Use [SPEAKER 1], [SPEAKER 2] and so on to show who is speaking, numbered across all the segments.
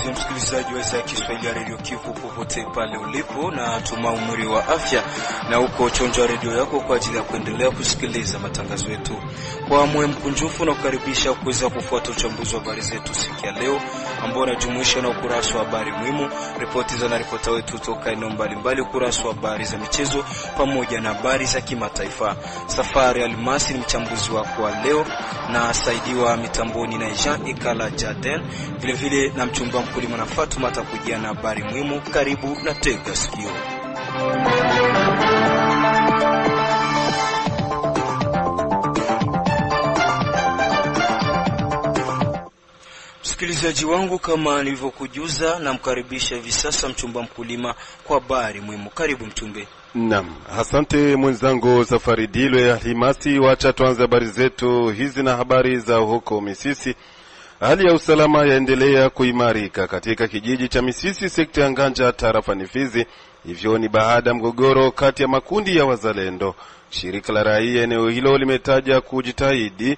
[SPEAKER 1] mpendwa msikilizaji wa idhaa Kiswahili ya Radio Kivu popote pale ulipo, na tumaumuri wa afya na uko chonjo radio yako kwa ajili ya kuendelea kusikiliza matangazo yetu. Kwa moyo mkunjufu na kukaribisha kuweza kufuata uchambuzi wa habari zetu siku ya leo, ambao unajumuisha na ukurasa wa habari muhimu, ripoti za ripota wetu kutoka eneo mbalimbali, ukurasa wa habari za michezo pamoja na habari za kimataifa. Safari Almasi ni mchambuzi wako wa leo, na saidiwa mitamboni na Jean Ikala Jaden, vile vile na mchumba mkulima na Fatuma atakujia na habari muhimu. Karibu na tega sikio. Msikilizaji wangu, kama nilivyokujuza, namkaribisha hivi sasa mchumba mkulima kwa habari muhimu. Karibu mchumbe.
[SPEAKER 2] Naam, asante mwenzangu Safari Dilwe Almasi. Wacha tuanze habari zetu hizi na habari za huko Misisi. Hali ya usalama yaendelea kuimarika katika kijiji cha Misisi, sekta ya Nganja, tarafa Fizi. Hivyo ni baada ya mgogoro kati ya makundi ya wazalendo. Shirika la raia eneo hilo limetaja kujitahidi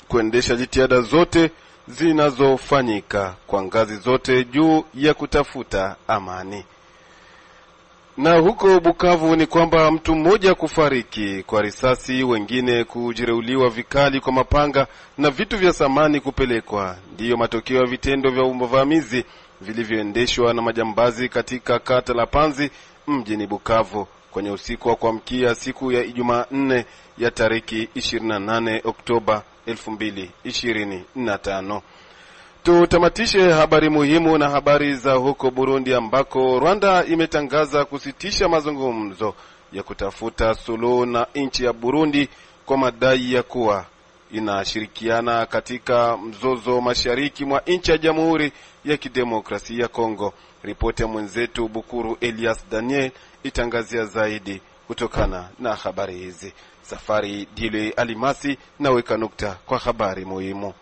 [SPEAKER 2] kuendesha jitihada zote zinazofanyika kwa ngazi zote juu ya kutafuta amani. Na huko Bukavu ni kwamba mtu mmoja kufariki kwa risasi, wengine kujeruhiwa vikali kwa mapanga na vitu vya samani kupelekwa. Ndiyo matokeo ya vitendo vya uvamizi vilivyoendeshwa na majambazi katika kata la Panzi mjini Bukavu kwenye usiku wa kuamkia siku ya Ijumaa 4 ya tariki 28 Oktoba 2025. Tutamatishe habari muhimu na habari za huko Burundi, ambako Rwanda imetangaza kusitisha mazungumzo ya kutafuta suluhu na nchi ya Burundi kwa madai ya kuwa inashirikiana katika mzozo mashariki mwa nchi ya Jamhuri ya Kidemokrasia ya Kongo. Ripoti ya mwenzetu Bukuru Elias Daniel itangazia zaidi kutokana na habari hizi. Safari Dilwe Almasi na weka nukta kwa habari muhimu.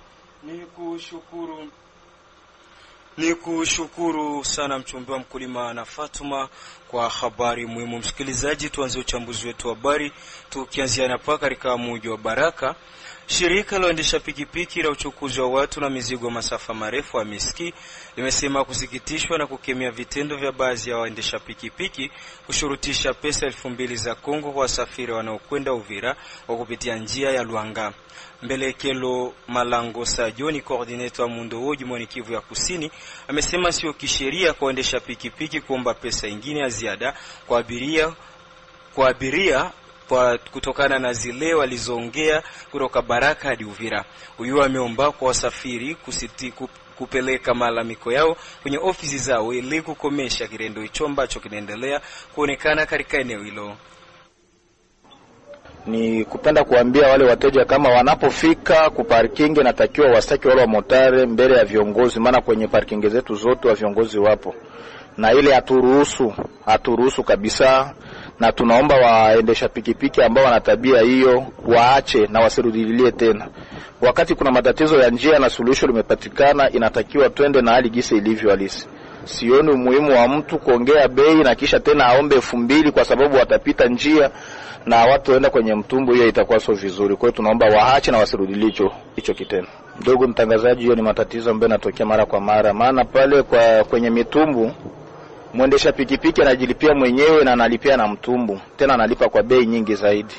[SPEAKER 1] Ni kushukuru sana mchumba mkulima na Fatuma kwa habari muhimu. Msikilizaji, tuanze uchambuzi wetu wa habari tukianzia hapa katika mji wa Baraka. Shirika la waendesha pikipiki la uchukuzi wa watu na mizigo masafa marefu wa Miski limesema kusikitishwa na kukemea vitendo vya baadhi ya waendesha pikipiki kushurutisha pesa 2000 za Kongo kwa wasafiri wanaokwenda Uvira kwa kupitia njia ya Luanga. Mbelekelo Malango Sajoni, coordinator wa Mundo Hoji mwani Kivu ya Kusini, amesema sio kisheria kwa waendesha pikipiki kuomba pesa nyingine ya ziada kwa abiria kwa kutokana na zile walizoongea kutoka Baraka hadi Uvira. Huyu ameomba kwa wasafiri kupeleka malalamiko yao kwenye ofisi zao ili kukomesha kitendo hicho ambacho kinaendelea kuonekana katika eneo hilo.
[SPEAKER 3] Ni kupenda kuambia wale wateja kama wanapofika ku parking natakiwa wasitaki wale wa motare mbele ya viongozi, maana kwenye parking zetu zote wa viongozi wapo. Na ile haturuhusu kabisa, na tunaomba waendesha pikipiki ambao wana tabia hiyo waache na wasirudilie tena. Wakati kuna matatizo ya njia na suluhisho limepatikana, inatakiwa twende na hali gisi ilivyo halisi. Sioni umuhimu wa mtu kuongea bei na kisha tena aombe 2000 kwa sababu watapita njia na watu waenda kwenye mtumbu, hiyo itakuwa sio vizuri. Kwa hiyo tunaomba waache na wasirudilie hicho kitendo. Ndugu mtangazaji, hiyo ni matatizo ambayo yanatokea mara kwa mara, maana pale kwenye mitumbu mwendesha pikipiki anajilipia mwenyewe na analipia na mtumbu, tena analipa kwa bei nyingi zaidi.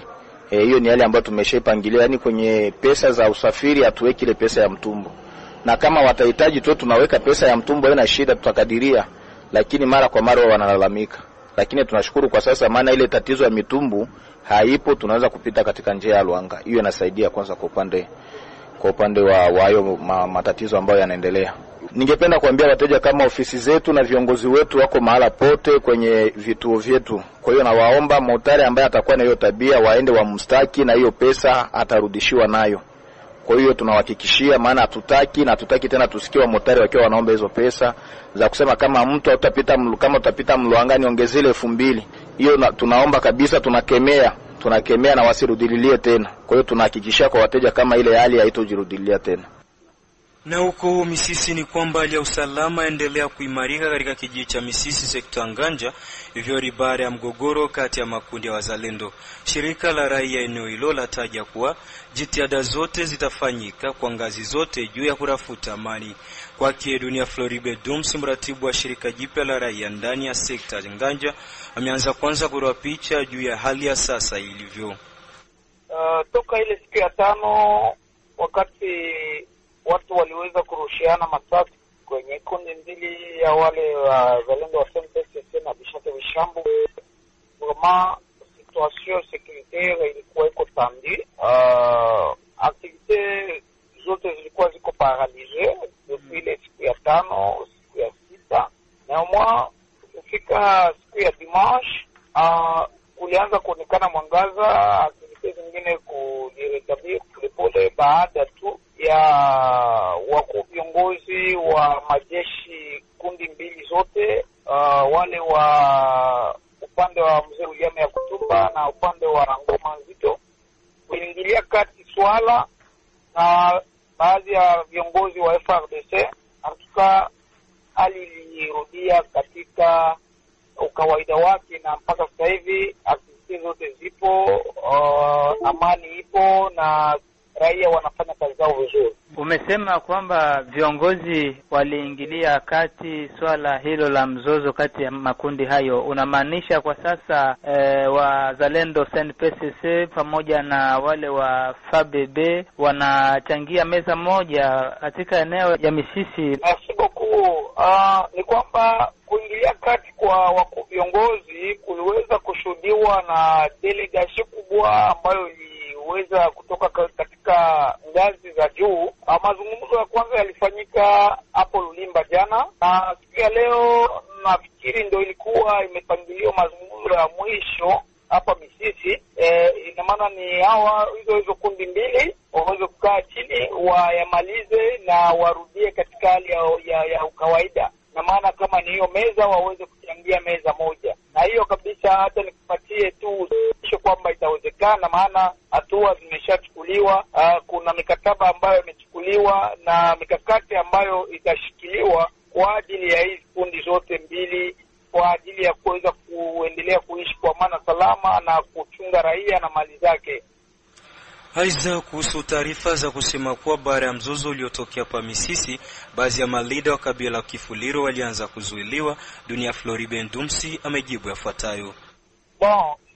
[SPEAKER 3] Hiyo ni hali ambayo tumeshaipangilia, yani kwenye pesa za usafiri hatuweki ile pesa ya mtumbu. Na kama watahitaji tu tunaweka pesa ya mtumbu, haina shida, tutakadiria, lakini mara kwa mara wanalalamika. Lakini tunashukuru kwa sasa, maana ile tatizo ya mitumbu haipo, tunaweza kupita katika njia ya Luanga. Hiyo inasaidia kwanza kwa upande wa hayo matatizo ambayo yanaendelea. Ningependa kuambia wateja kama ofisi zetu na viongozi wetu wako mahala pote kwenye vituo vyetu. Kwa hiyo nawaomba motari ambaye atakuwa na hiyo tabia waende wamstaki, na hiyo pesa atarudishiwa nayo. Kwa hiyo tunawahakikishia, maana hatutaki tena tusikie wa motari wakiwa wanaomba hizo pesa za kusema kama mtu utapita Mluangani ongezele 2000. Hiyo tunaomba kabisa, tunakemea na wasirudilie tena. Kwa hiyo tunahakikishia kwa wateja kama ile hali haitojirudilia tena.
[SPEAKER 1] Na huko Misisi ni kwamba hali ya usalama endelea kuimarika katika kijiji cha Misisi sekta Nganja, hivyo ni baada ya mgogoro kati ya makundi ya wazalendo. Shirika la raia eneo hilo lataja kuwa jitihada zote zitafanyika kwa ngazi zote juu ya kutafuta amani. Kwake Dunia Floribe Dumsi, mratibu wa shirika jipya la raia ndani ya sekta Nganja, ameanza kwanza kutoa picha juu ya hali ya sasa ilivyo.
[SPEAKER 4] Toka ile siku ya 5 wakati watu waliweza kurushiana masasi kwenye kundi mbili ya wale wazalendo wa SNPCC na Bishate Bishambu, kama situation securitaire ilikuwa iko tandi, activite zote zilikuwa ziko paralysee depuis ile siku ya 5, siku ya 6, na mwa kufika siku ya dimanche kulianza kuonekana mwangaza, activite zingine kujirekebisha polepole baada tu ya wakuu viongozi wa majeshi kundi mbili zote, wale wa upande wa Mzee William ya Kutumba na upande wa Ngoma Nzito kuingilia kati swala, na baadhi ya viongozi wa FRDC hatuka hali ilirudia katika ukawaida wake, na mpaka sasa hivi aktiviti zote zipo, amani ipo na raia wanafanya kazi zao vizuri.
[SPEAKER 5] Umesema kwamba viongozi waliingilia kati swala hilo la mzozo kati ya makundi hayo. Unamaanisha kwa sasa wazalendo SNPCC pamoja na wale wa FABB wanachangia meza moja katika eneo ya Misisi?
[SPEAKER 4] Ni kwamba kuingilia kati kwa wakuu viongozi kuliweza kushuhudiwa na delegation kubwa ambayo iliweza kutoka katika ngazi za juu. Mazungumzo ya kwanza yalifanyika hapo Lulimba jana, na siku ya leo nafikiri ndio ilikuwa imepangiliwa mazungumzo ya mwisho hapa Misisi. Ina maana ni hawa hizo kundi mbili waweze kukaa chini wayamalize na warudie katika hali ya ukawaida, na maana kama ni hiyo meza waweze kuchangia meza moja, na hiyo kabisa hata nikupatie tu kwamba itawezekana, maana hatua zimeshachukuliwa. Kuna mikataba ambayo imechukuliwa na mikakati ambayo itashikiliwa kwa ajili ya hizi kundi zote mbili, kwa ajili ya kuweza kuendelea kuishi kwa amani salama na kuchunga raia na mali zake.
[SPEAKER 1] Aidha, kuhusu taarifa za kusema kuwa baada ya mzozo uliotokea pa Misisi, baadhi ya malida wa kabila la Kifuliro walianza kuzuiliwa, Dunia Floribe Dumsi amejibu yafuatayo.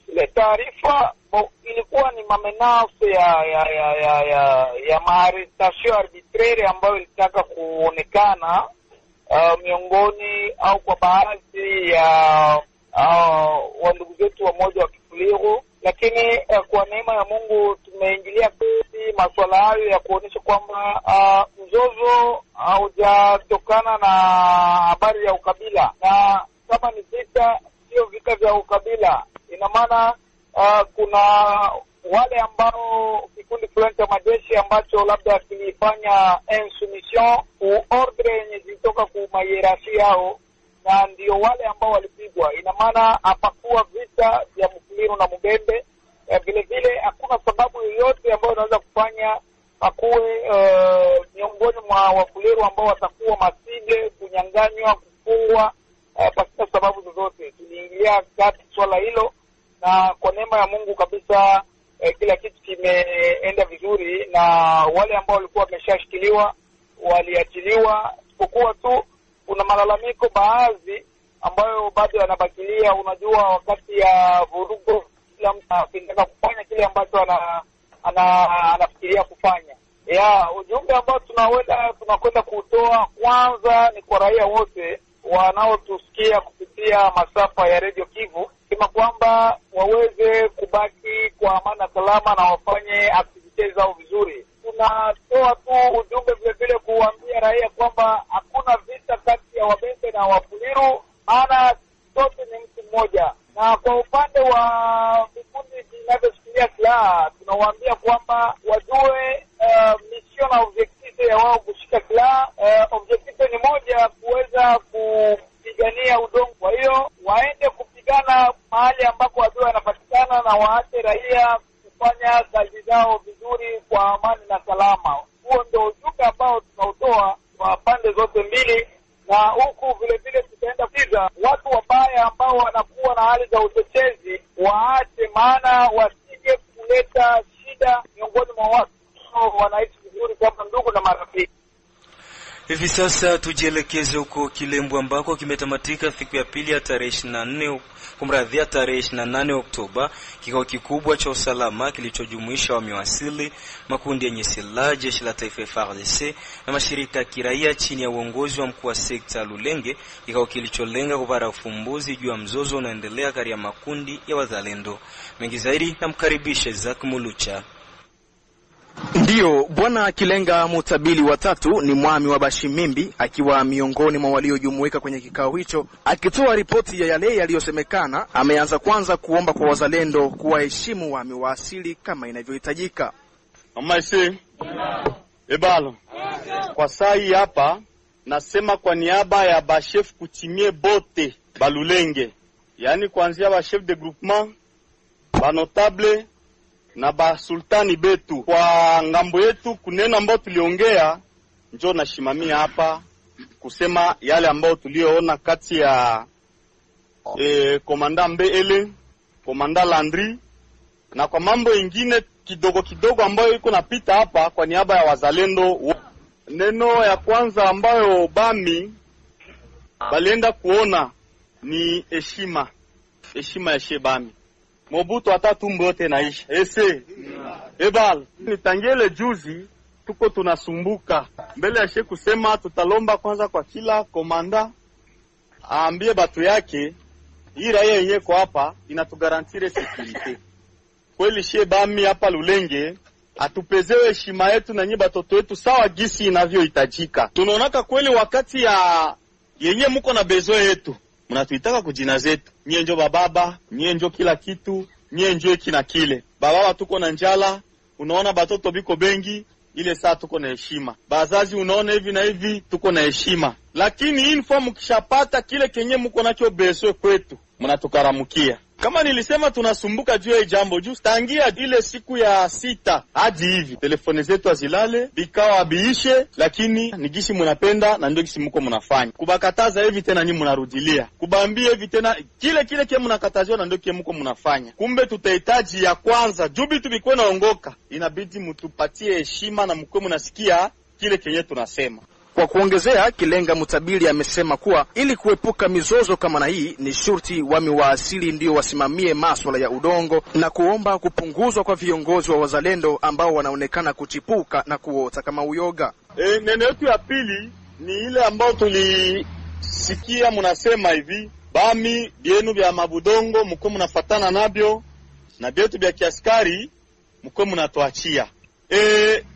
[SPEAKER 4] Ile taarifa ilikuwa ni mamenase ya maarestation arbitraire ambayo ilitaka kuonekana miongoni au kwa baadhi ya wandugu zetu wa moja wa Kifuliro, lakini kwa neema ya Mungu tumeingilia kati masuala hayo ya kuonyesha kwamba mzozo haujatokana na habari ya ukabila, na kama ni vita sio vita vya ukabila. Ina maana kuna wale ambao kikundi fulani cha majeshi ambacho labda kilifanya insoumission ku ordre yenye zilitoka ku mahierarchia yao, na ndio wale ambao walipigwa. Ina maana hapakuwa vita vya Mfuliro na Mubembe. Vile vile hakuna sababu yoyote ambayo inaweza kufanya pakuwe miongoni mwa Wafuliro ambao watakuwa masije kunyanganywa, kufungwa pasina sababu zozote. Tuliingilia kati swala hilo, na kwa neema ya Mungu kabisa kila kitu kimeenda vizuri, na wale ambao walikuwa wameshashikiliwa waliachiliwa, isipokuwa tu kuna malalamiko baadhi ambayo bado yanabakilia. Unajua, wakati ya vurugo kila mtu anataka kufanya kile ambacho anafikiria kufanya. Ujumbe ambao tunakwenda kutoa kwanza ni kwa raia wote wanaotusikia kupitia masafa ya Radio Kivu, kama kwamba waweze kubaki kwa amani na salama na wafanye activities zao vizuri. Tunatoa tu ujumbe vile vile kuambia raia kwamba hakuna vita kati ya Wabembe na Wafuliru, maana sote ni mtu mmoja. Na kwa upande wa vikundi vinavyoshikilia silaha, tunawaambia kwamba wajue mission na objective ya wao kushika silaha. Objective ni moja, kuweza kupigania udongo. Kwa hiyo waende kupigana mahali ambako adui anapatikana, na waache raia kufanya kazi zao vizuri kwa amani na salama. Huo ndio ujumbe ambao tunautoa kwa pande zote mbili, na huku vile vile tutaenda kuiza watu wabaya ambao wanakuwa na hali za uchochezi waache, maana wasije kuleta shida miongoni mwa watu wanaishi vizuri kama ndugu na marafiki.
[SPEAKER 1] Hivi sasa tujielekeze huko Kilembo ambako kimetamatika siku ya pili ya tarehe 24 kumradhi tarehe 28 Oktoba kikao kikubwa cha usalama kilichojumuisha wamewasili makundi yenye silaha, jeshi la taifa FARDC na mashirika ya kiraia chini ya uongozi wa mkuu wa sekta Lulenge, kikao kilicholenga kupata ufumbuzi juu ya mzozo unaendelea kati ya makundi ya wazalendo. Mengi zaidi namkaribisha Isaac Mulucha.
[SPEAKER 6] Ndiyo, Bwana Kilenga Mutabili watatu ni mwami wa Bashimimbi akiwa miongoni mwa waliojumuika kwenye kikao hicho. Akitoa ripoti ya yale yaliyosemekana, ameanza kwanza kuomba kwa wazalendo kuwaheshimu wamewasili kama inavyohitajika.
[SPEAKER 7] Amaisi ebalo kwa sai hapa nasema kwa niaba ya bashef kutimie bote balulenge, yani kuanzia ba chef de groupement, ba notable na ba sultani betu. Kwa ngambo yetu kunena ambao tuliongea, njoo nashimamia hapa kusema yale ambao tulioona kati ya komanda Mbele, komanda Landry, na kwa mambo ingine kidogo kidogo ambayo iko napita hapa kwa niaba ya wazalendo. Neno ya kwanza ambayo bami balienda kuona ni heshima ya shebami. Mobutu atatu mbote naisha. Ese. Ebal. Nitangele juzi tuko tunasumbuka. Mbele ya sheku kusema tutalomba kwanza kwa kila komanda aambie batu yake hii raia yenyewe kwa hapa inatugarantire security. Kweli shebami hapa Lulenge atupezewe heshima yetu na nyinyi batoto wetu sawa gisi inavyohitajika. Tunaonaka kweli wakati ya yenyewe mko na bezo yetu, mnatuitaka kujina zetu. Nyie njo bababa, nyie njo kila kitu, nyie njo kina kile. Bababa tuko na njala, unaona batoto biko bengi, ile saa tuko na heshima. Bazazi unaona hivi na hivi, tuko na heshima. Lakini inform kishapata kile kenye mko nacho bezo kwetu, mnatukaramukia. Kama nilisema tunasumbuka juu ya jambo juu tangia ile siku ya 6 hadi hivi telefoni zetu azilale bikawa biishe, lakini nigishi mnapenda na ndio gishi mko mnafanya kubakataza hivi tena nyinyi mnarudilia kubambia hivi tena kile kile mnakatazwa na ndio kile mko mnafanya. Kumbe tutahitaji ya kwanza jubi tubikwe naongoka, inabidi mtupatie heshima na mkwe mnasikia kile kenye tunasema.
[SPEAKER 6] Kwa kuongezea, Kilenga Mutabili amesema kuwa ili kuepuka mizozo kama na hii ni shurti wamewaasili ndio wasimamie masuala ya udongo na kuomba kupunguzwa kwa viongozi wa wazalendo ambao wanaonekana kuchipuka na kuota kama uyoga.
[SPEAKER 7] Neno yetu ya pili ni ile ambao tulisikia mnasema hivi, bami bienu vya mabudongo mko mnafatana nabyo na bietu vya kiaskari mko mnatuachia.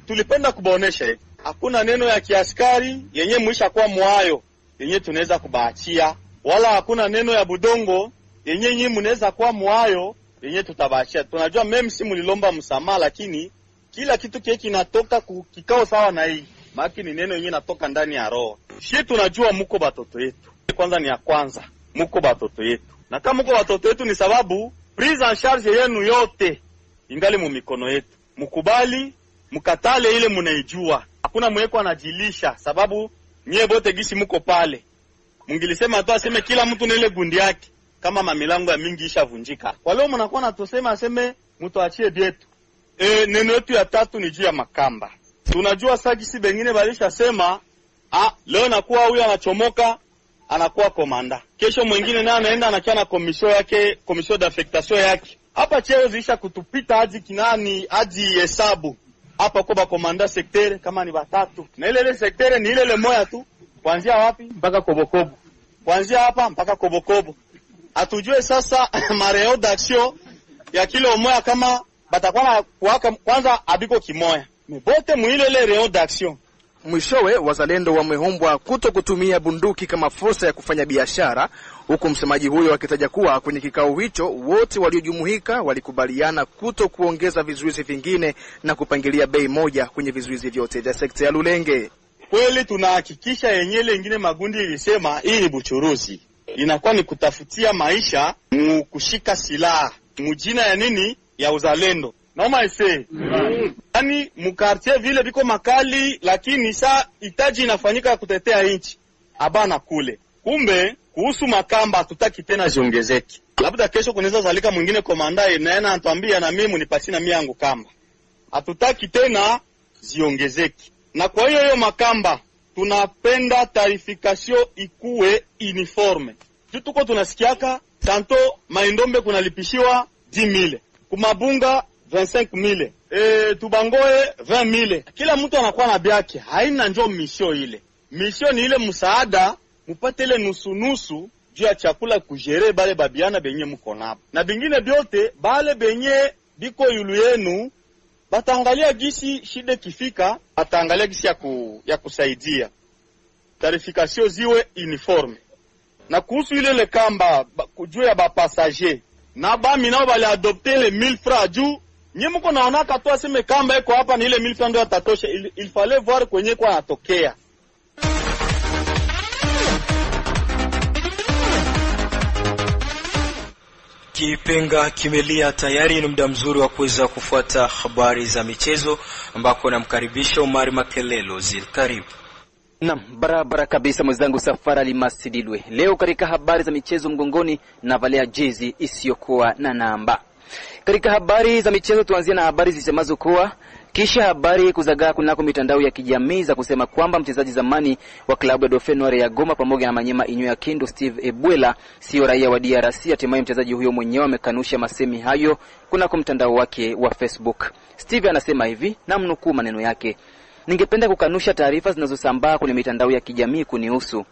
[SPEAKER 7] Tulipenda kubaonesha hivi. Hakuna neno ya kiaskari yenye mwisha kwa mwayo yenye tunaweza kubaachia, wala hakuna neno ya budongo yenye nyinyi mnaweza kwa mwayo yenye tutabaachia. Tunajua meme si mlilomba msamaha, lakini kila kitu kile kinatoka kikao sawa na hii. Maki ni neno yenye natoka ndani ya roho. Sisi tunajua mko batoto yetu. Kwanza ni ya kwanza, mko batoto yetu. Na kama mko batoto yetu ni sababu prise en charge yenu yote ingali mu mikono yetu. Mkubali, mkatale ile mnaijua. Hakuna mweko anajilisha sababu nyie bote gisi mko pale. Mungilisema tu aseme kila mtu na ile gundi yake kama mamilango ya mingi ishavunjika. Kwa leo mnakuwa natusema aseme mtu achie bietu. Neno yetu ya tatu ni juu ya makamba. Tunajua sagisi bengine balisha sema leo nakuwa huyu anachomoka anakuwa komanda. Kesho mwingine naye anaenda anakia na komisio yake, komisio d'affectation yake. Hapa cheo ziisha kutupita hadi kinani hadi hesabu. Hapa kwa komanda sektere kama ni batatu. Na ile sektere ni ile moja tu. Kuanzia wapi? Mpaka Kobokobo. Kuanzia hapa mpaka Kobokobo. Atujue sasa mareo d'action ya kile moja kama batakuwa kuwaka kwanza abiko kimoya. Mbote muile ile reo d'action.
[SPEAKER 6] Mwishowe wazalendo wameombwa kuto kutumia bunduki kama fursa ya kufanya biashara, huku msemaji huyo akitaja kuwa kwenye kikao hicho wote waliojumuika walikubaliana kuto kuongeza vizuizi vingine na kupangilia bei moja kwenye vizuizi vyote vya sekta ya Lulenge.
[SPEAKER 7] Kweli tunahakikisha yenyele ingine magundi ilisema hii ni buchuruzi. Inakuwa ni kutafutia maisha kushika silaha. Mujina ya nini? Ya uzalendo. Naoma ise. Yaani mukartie vile biko makali lakini saa itaji inafanyika kutetea inchi. Abana kule. Kumbe kuhusu makamba tutaki tena ziongezeki. Labda kesho kunaweza zalika mwingine komanda naena anatuambia na mimi nipatie na mimi yangu kamba. Hatutaki tena ziongezeki. Na kwa hiyo makamba tunapenda tarification ikuwe uniforme. Tuko tunasikiaka tanto Maindombe kunalipishiwa 10,000, kumabunga 25,000, tubangoe 20,000. Kila mtu anakuwa na byake, haina njo mission ile. Mission ni ile msaada mupate ile nusu juu ya chakula kujere bale babiana benye mko napo. Na bingine byote bale benye biko yulu yenu bataangalia gisi shide kifika, bataangalia gisi ya kusaidia. Tarification ziwe uniforme. Na kuhusu ile kamba juu ya ba passager na bami nao bali adopter le 1000 francs juu nye mko naona katoa sema kamba iko hapa ni ile 1000 francs ndio atatosha. Il fallait voir kwenye kwa anatokea.
[SPEAKER 1] Kipenga kimelia tayari. Ni muda mzuri wa kuweza kufuata habari za michezo ambako namkaribisha Omari Makelelo Zil. Karibu.
[SPEAKER 8] Naam, barabara kabisa mwenzangu Safari Masidilwe. Leo katika habari za michezo mgongoni na valia jezi isiyokuwa na namba. Katika habari za michezo tuanzie na habari zisemazo kuwa kisha habari kuzagaa kunako mitandao ya kijamii za kusema kwamba mchezaji zamani wa klabu ya Dauphin Noir ya Goma pamoja na Manyema Inyo ya Kindu Steve Ebwela sio raia wa DRC. Hatimaye mchezaji huyo mwenyewe amekanusha masemi hayo kunako mtandao wake wa Facebook. Steve anasema hivi, namnukuu maneno yake: "Ningependa kukanusha taarifa zinazosambaa kwenye mitandao ya kijamii kunihusu.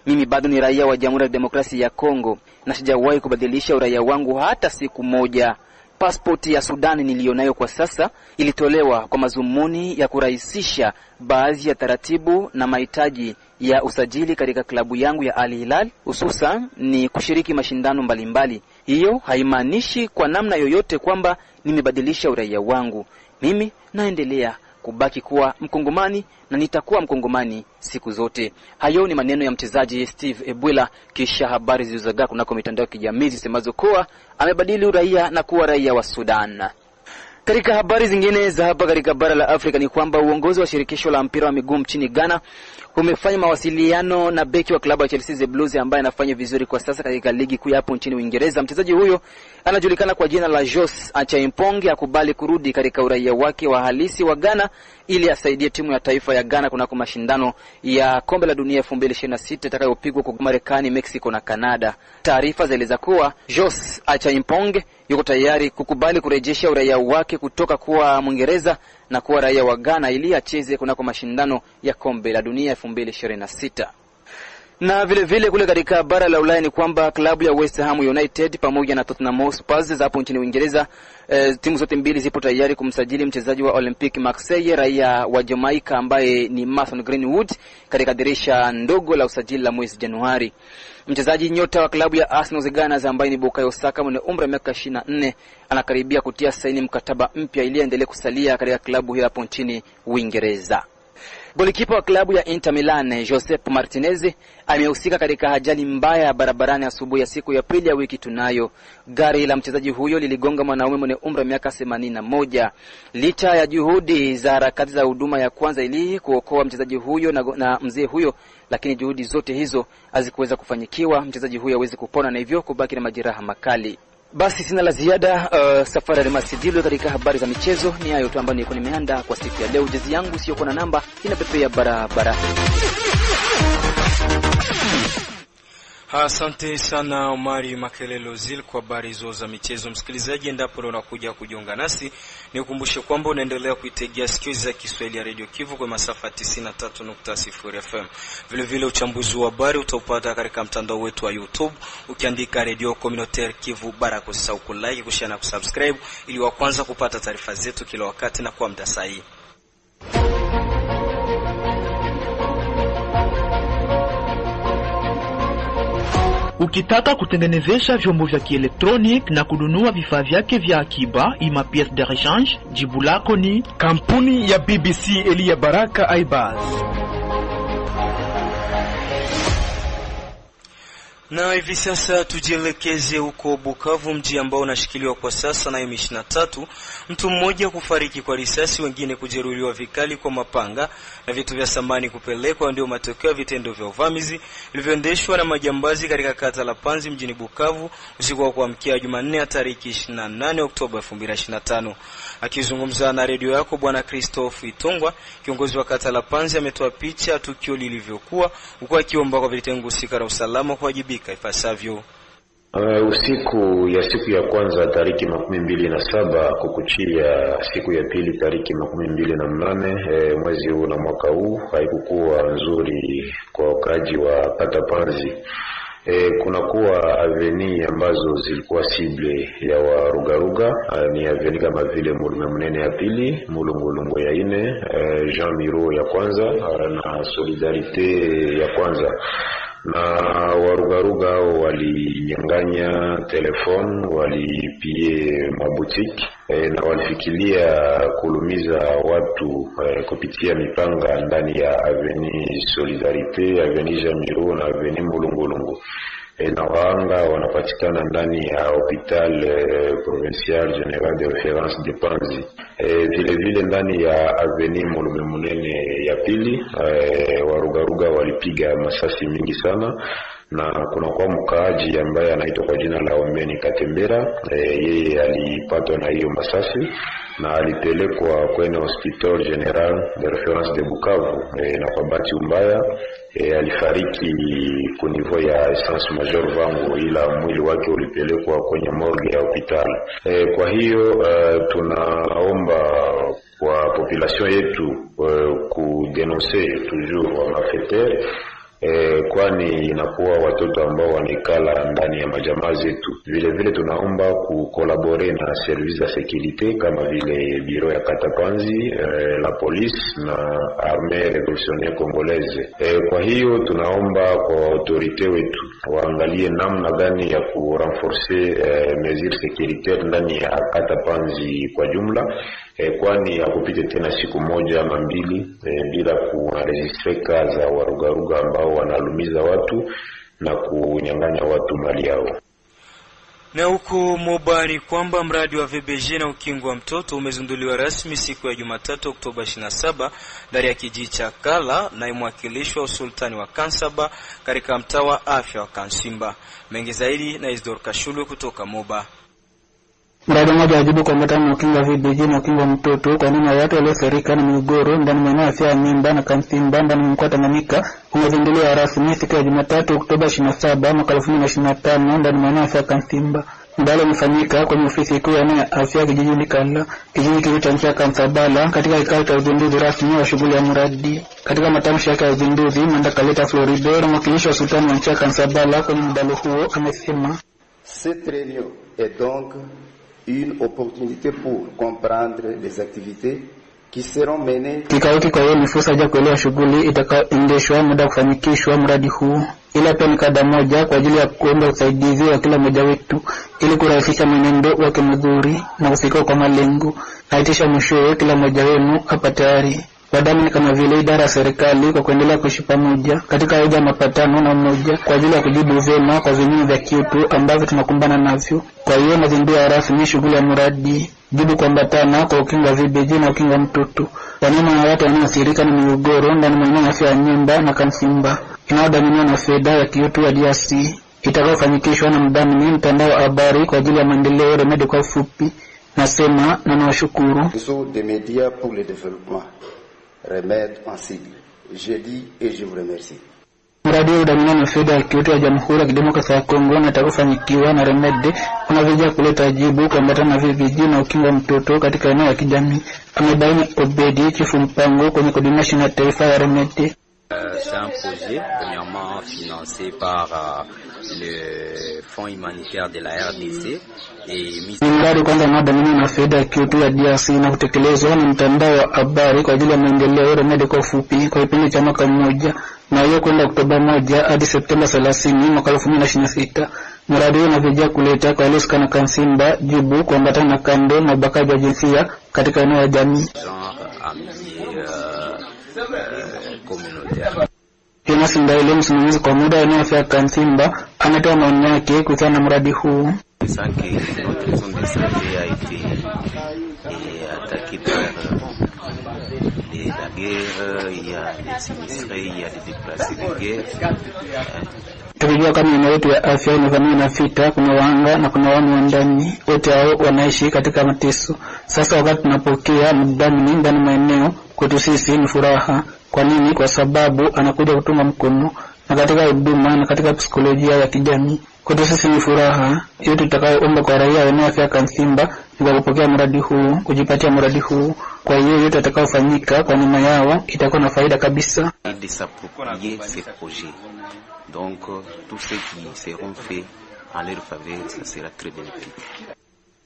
[SPEAKER 8] Mimi bado ni raia wa Jamhuri ya Demokrasia ya Kongo na sijawahi kubadilisha uraia wangu hata siku moja. Pasipoti ya Sudan nilionayo kwa sasa ilitolewa kwa mazumuni ya kurahisisha baadhi ya taratibu na mahitaji ya usajili katika klabu yangu ya Al Hilal, hususan ni kushiriki mashindano mbalimbali. Hiyo haimaanishi kwa namna yoyote kwamba nimebadilisha uraia wangu. Mimi naendelea kubaki kuwa Mkongomani na nitakuwa Mkongomani siku zote." Hayo ni maneno ya mchezaji Steve Ebwela kisha habari zilizozagaa kunako mitandao ya kijamii zisemazo kuwa amebadili uraia na kuwa raia wa Sudan. Katika habari zingine za hapa katika bara la Afrika ni kwamba uongozi wa shirikisho la mpira wa miguu nchini Ghana umefanya mawasiliano na beki wa klabu ya Chelsea The Blues ambaye anafanya vizuri kwa sasa katika ligi kuu hapo nchini Uingereza. Mchezaji huyo anajulikana kwa jina la Jos Achaimponge akubali kurudi katika uraia wake wa halisi wa Ghana ili asaidie timu ya taifa ya Ghana kunako mashindano ya kombe la dunia 2026 itakayopigwa kwa Marekani, Mexico na Canada. Taarifa zaeleza kuwa Jos Achaimponge yuko tayari kukubali kurejesha uraia wake kutoka kuwa Mwingereza na kuwa raia wa Ghana ili acheze kunako mashindano ya kombe la dunia 2026. Na vile vile kule katika bara la Ulaya ni kwamba klabu ya West Ham United pamoja na Tottenham Hotspur hapo nchini Uingereza, timu zote mbili zipo tayari kumsajili mchezaji wa Olympique Marseille raia wa Jamaica ambaye ni Mason Greenwood katika dirisha ndogo la usajili la mwezi Januari. Mchezaji nyota wa klabu ya Arsenal Gunners ambaye ni Bukayo Saka mwenye umri wa miaka 24 anakaribia kutia saini mkataba mpya ili aendelee kusalia katika klabu hiyo hapo nchini Uingereza. Golikipa wa klabu ya Inter Milan Josep Martinez amehusika katika ajali mbaya barabarani asubuhi ya siku ya pili ya wiki tunayo. Gari la mchezaji huyo liligonga mwanaume mwenye umri wa miaka 81. Licha ya juhudi za harakati za huduma ya kwanza ili kuokoa mchezaji huyo na mzee huyo, lakini juhudi zote hizo hazikuweza kufanyikiwa. Mchezaji huyo hawezi kupona na hivyo kubaki na majeraha makali. Basi sina la ziada. Safari Masidilwe katika habari za michezo ni hayo tu ambayo nilikuwa nimeandaa kwa siku ya leo. Jezi yangu sio kuna namba, inapepea barabara.
[SPEAKER 1] Asante sana Omari Makelelo Zil kwa habari hizo za michezo. Msikilizaji, endapo unakuja kujiunga nasi, nikukumbushe kwamba unaendelea kuitegea sikio za Kiswahili ya Radio Kivu kwa masafa 93.0 FM. Vile vile uchambuzi wa habari utaupata katika mtandao wetu wa YouTube ukiandika Radio Communautaire Kivu Baraka. Usisahau kulike, kushare na kusubscribe ili wa kwanza kupata taarifa zetu kila wakati na kwa muda sahihi.
[SPEAKER 9] Ukitaka kutengenezesha vyombo vya kielektronik na kununua vifaa vyake vya akiba ima pièce de rechange, jibu lako ni
[SPEAKER 10] kampuni ya BBC Elia Baraka Aibaz.
[SPEAKER 1] Na hivi sasa tujielekeze huko Bukavu, mji ambao unashikiliwa kwa sasa na M23. Mtu mmoja kufariki kwa risasi, wengine kujeruhiwa vikali kwa mapanga na vitu vya samani kupelekwa, ndio matokeo ya vitendo vya uvamizi vilivyoendeshwa na majambazi katika kata la Panzi mjini Bukavu usiku wa kuamkia Jumanne tariki 28 Oktoba 2025. Akizungumza na redio yako Bwana Christophe Itongwa, kiongozi wa kata la Panzi, ametoa picha tukio lilivyokuwa, huko akiomba kwa vitengo husika na usalama kuwajibika ipasavyo.
[SPEAKER 11] Usiku ya kwanza tariki 27 kukuchia siku ya pili tariki 28 mwezi huu na mwaka huu haikukuwa nzuri kwa wakaji wa kata Panzi. Kunakuwa aveni ambazo zilikuwa sible ya warugaruga, ni aveni kama vile Mulume Munene ya pili, Mulungulungu ya ine, Jean Miro ya kwanza na Solidarite ya kwanza. Na warugaruga walinyang'anya telefone, walipie mabutiki na walifikiria kulumiza watu kupitia mipanga ndani ya aveni Solidarite, aveni Jamiro na aveni Mulungulungu. Na waanga wanapatikana ndani ya hospital provincial general de référence de Panzi. Vile vile ndani ya aveni Mulume Munene ya pili, warugaruga walipiga masasi mingi sana, na kuna kwa mkaaji ambaye anaitwa kwa jina la Omeni Katembera. Yeye alipatwa na hiyo masasi na alipelekwa kwenye hospital general de référence de Bukavu, na kwa bahati mbaya alifariki kwa niveau ya essence major vangu, ila mwili wake ulipelekwa kwenye morgue ya hospital. Kwa hiyo tunaomba kwa population yetu kudenoncer toujours wa mafetere, kwani inakuwa watoto ambao wanikala ndani ya majamaa zetu. Vile vile tunaomba kukolabore na service za sécurité kama vile biro ya Katapanzi, la police na armée révolutionnaire congolaise. Kwa hiyo tunaomba kwa autorité wetu waangalie namna gani ya kurenforcer mesures sécuritaires ndani ya Katapanzi kwa jumla, kwani hakupite tena siku moja ama mbili bila kuenregistre kaza warugaruga ambao wanalumiza watu na kunyang'anya watu mali yao.
[SPEAKER 1] Na huko Mobari kwamba mradi wa VBG na ukingo wa mtoto umezinduliwa rasmi siku ya Jumatatu Oktoba 27 ndani ya kijiji cha Kala na mwakilishwa usultani wa Kansaba katika mtaa wa afya wa Kansimba. Mengi zaidi na Isidor Kashulu kutoka Moba.
[SPEAKER 12] Mradi mmoja wajibu kwa matano na ukingo wa VBG na ukingo wa mtoto kwa nini watu walioathirika na migogoro ndani ya afya ya mimba na Kansimba ndani mkoa Tanganyika umezinduliwa rasmi siku ya Jumatatu Oktoba 27 mwaka 2025 ndani ya afya ya Kansimba. Mbali umefanyika kwenye ofisi kuu ya afya kijijini Kala, kijiji kilicho cha Kansabala, katika kikao cha uzinduzi rasmi wa shughuli ya mradi. Katika matamshi yake ya uzinduzi, Manda Kaleta Floribert, mwakilishi wa sultani wa nchi ya Kansabala kwenye mdalo huo, amesema
[SPEAKER 13] cette réunion est donc une opportunité pour comprendre les activités qui seront menées.
[SPEAKER 12] Kikao hiki kwa hiyo ni fursa ya kuelewa shughuli itakayoendeshwa muda kufanikishwa mradi huu. Ila pia ni kada moja kwa ajili ya kuomba usaidizi wa kila mmoja wetu ili kurahisisha mwenendo wake mzuri na kufika kwa malengo. Naitisha mwishowe kila mmoja wenu hapa tayari. Wadhamini kama vile idara ya serikali kwa kuendelea kuishi pamoja katika hoja mapatano na mmoja kwa ajili ya kujibu vyema kwa vinyume vya kiutu ambavyo tunakumbana navyo. Kwa hiyo nazindua rasmi shughuli ya mradi jibu kuambatana kwa ukingo wa VBG na ukingo wa mtoto. Wanyama na watu wanaoathirika na migogoro ndani ya afya ya nyumba na Kansimba inayodhaminiwa na fedha ya kiutu ya DRC itakayofanikishwa na mdhamini mtandao wa habari kwa ajili ya maendeleo Remede kwa ufupi. Nasema na nawashukuru.
[SPEAKER 13] Réseau des médias pour le développement, Remede en sigle. Je dis et je vous remercie.
[SPEAKER 12] Mradi udhaminiwa na fedha ya kiutu ya Jamhuri ya Kidemokrasia ya Kongo na itakayofanikiwa na Remede unavyoja kuleta jibu kuambatana na VBG na ukingo wa mtoto katika eneo la kijamii. Amebaini Obedi, chifu mpango kwenye coordination ya taifa ya Remede.
[SPEAKER 14] C'est un projet premièrement financé par le Fonds humanitaire de la RDC et
[SPEAKER 12] mradi kwanza unadhaminiwa na fedha ya kiutu ya DRC na kutekelezwa na mtandao wa habari kwa ajili ya maendeleo Remede kwa ufupi kwa kipindi cha mwaka mmoja, na hiyo kwenda Oktoba 1 hadi Septemba 30 mwaka 2026. Mradi huu unavyoja kuleta kwa Leska na Kansimba jibu kuambatana na kando na ubakaji wa jinsia katika eneo la jamii. Jonas Ndaile, msimamizi kwa muda wa eneo la afya ya Kansimba, ametoa maoni yake kuhusiana na mradi huu.
[SPEAKER 15] La guerre, il y a des sinistrés, il y a des déplacés de guerre.
[SPEAKER 12] Tukijua kama eneo letu ya afya imevamiwa na vita, kuna wahanga na kuna wanu wa ndani, wote hao wanaishi katika mateso. Sasa wakati tunapokea mdhamini ndani maeneo, kwetu sisi ni furaha. Kwa nini? Kwa sababu anakuja kutunga mkono na katika huduma na katika psikolojia ya kijamii. Kwetu sisi ni furaha. Yote tutakayoomba kwa raia wa eneo la afya ya Kansimba ni kwa kupokea mradi huu, kujipatia mradi huu. Kwa hiyo yote atakayofanyika kwa neema yao itakuwa na faida kabisa.
[SPEAKER 15] Donc tous ceux qui seront faits en leur faveur, ça sera très bénéfique.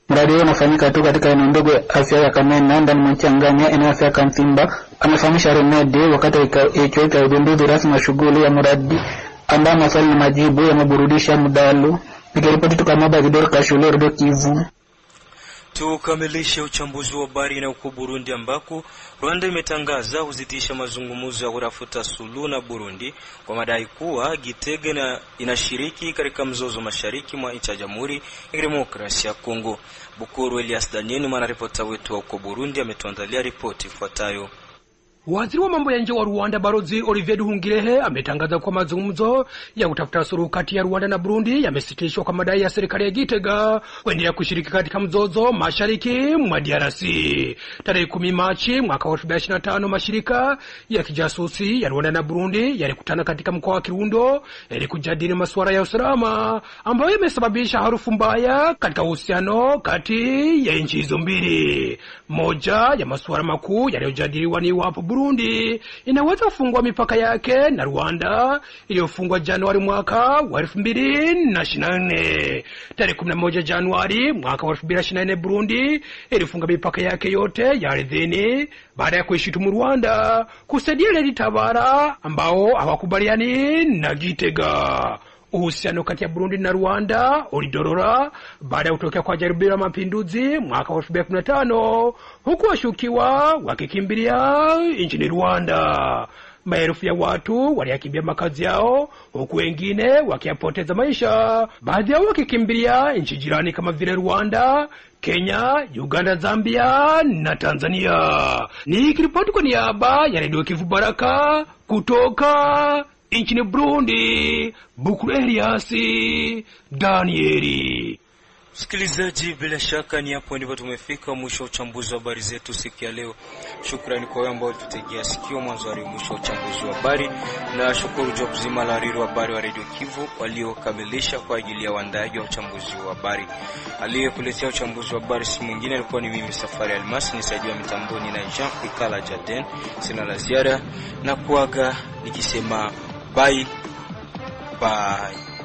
[SPEAKER 12] Mradi huu unafanyika tu katika eneo ndogo ya afya ya Kamena ndani mwa Changanya, eneo la afya ya Kansimba. Amefahamisha Renede wakati ikiweka uzinduzi rasmi wa shughuli ya mradi ambao maswali na majibu yameburudisha mdalo. Nikiripoti kutoka Maba Kidoro Kashule, Radio Kivu.
[SPEAKER 1] Tukamilishe uchambuzi wa habari na uko Burundi ambako Rwanda imetangaza kuzitisha mazungumzo ya kutafuta suluhu na Burundi kwa madai kuwa Gitega inashiriki katika mzozo mashariki mwa nchi ya Jamhuri ya Demokrasia ya Kongo. Bukuru Elias Daniel, mwanaripota wetu wa uko Burundi, ametuandalia ripoti ifuatayo.
[SPEAKER 16] Waziri wa mambo ya nje wa Rwanda Barozi Olivier Nduhungirehe ametangaza kwa mazungumzo ya kutafuta suluhu kati ya Rwanda na Burundi yamesitishwa kwa madai ya serikali ya Gitega kuendelea kushiriki katika mzozo mashariki mwa DRC. Tarehe 10 Machi mwaka 2025 mashirika ya kijasusi ya Rwanda na Burundi yalikutana katika mkoa wa Kirundo ili kujadili masuala ya usalama ambayo yamesababisha harufu mbaya katika uhusiano kati ya nchi hizo mbili. Moja ya masuala makuu yaliyojadiliwa ni wapo Burundi inaweza kufungua mipaka yake na Rwanda iliyofungwa Januari mwaka wa 2024. Tarehe 11 Januari mwaka wa 2024 Burundi ilifunga mipaka yake yote ya ardhini baada ya kuishutumu Rwanda kusaidia Red Tabara ambao hawakubaliani na Gitega. Uhusiano kati ya Burundi na Rwanda ulidorora baada ya kutokea kwa jaribio la mapinduzi mwaka wa 2015 huku washukiwa wakikimbilia nchini Rwanda. Maelfu ya watu walikimbia makazi yao huku wengine wakiyapoteza maisha, baadhi yao wakikimbilia nchi jirani kama vile Rwanda, Kenya, Uganda, Zambia na Tanzania. Nikiripoti kwa niaba ya Radio Kivu Baraka kutoka nchini Burundi, Bukuru Elias Danieli.
[SPEAKER 1] Msikilizaji, bila shaka ni hapo ndipo tumefika mwisho wa uchambuzi wa habari zetu siku ya leo. Shukrani kwa wale ambao tutegea sikio mwanzo hadi mwisho wa uchambuzi wa habari, na shukuru job zima la riri wa habari wa Radio Kivu waliokamilisha kwa ajili ya waandaji wa uchambuzi wa habari. Aliyekuletea uchambuzi wa habari si mwingine alikuwa ni mimi Safari Almasi, nisaidiwa mitamboni na Jean Pikala Jaden. Sina la ziada na kuaga nikisema bye bye.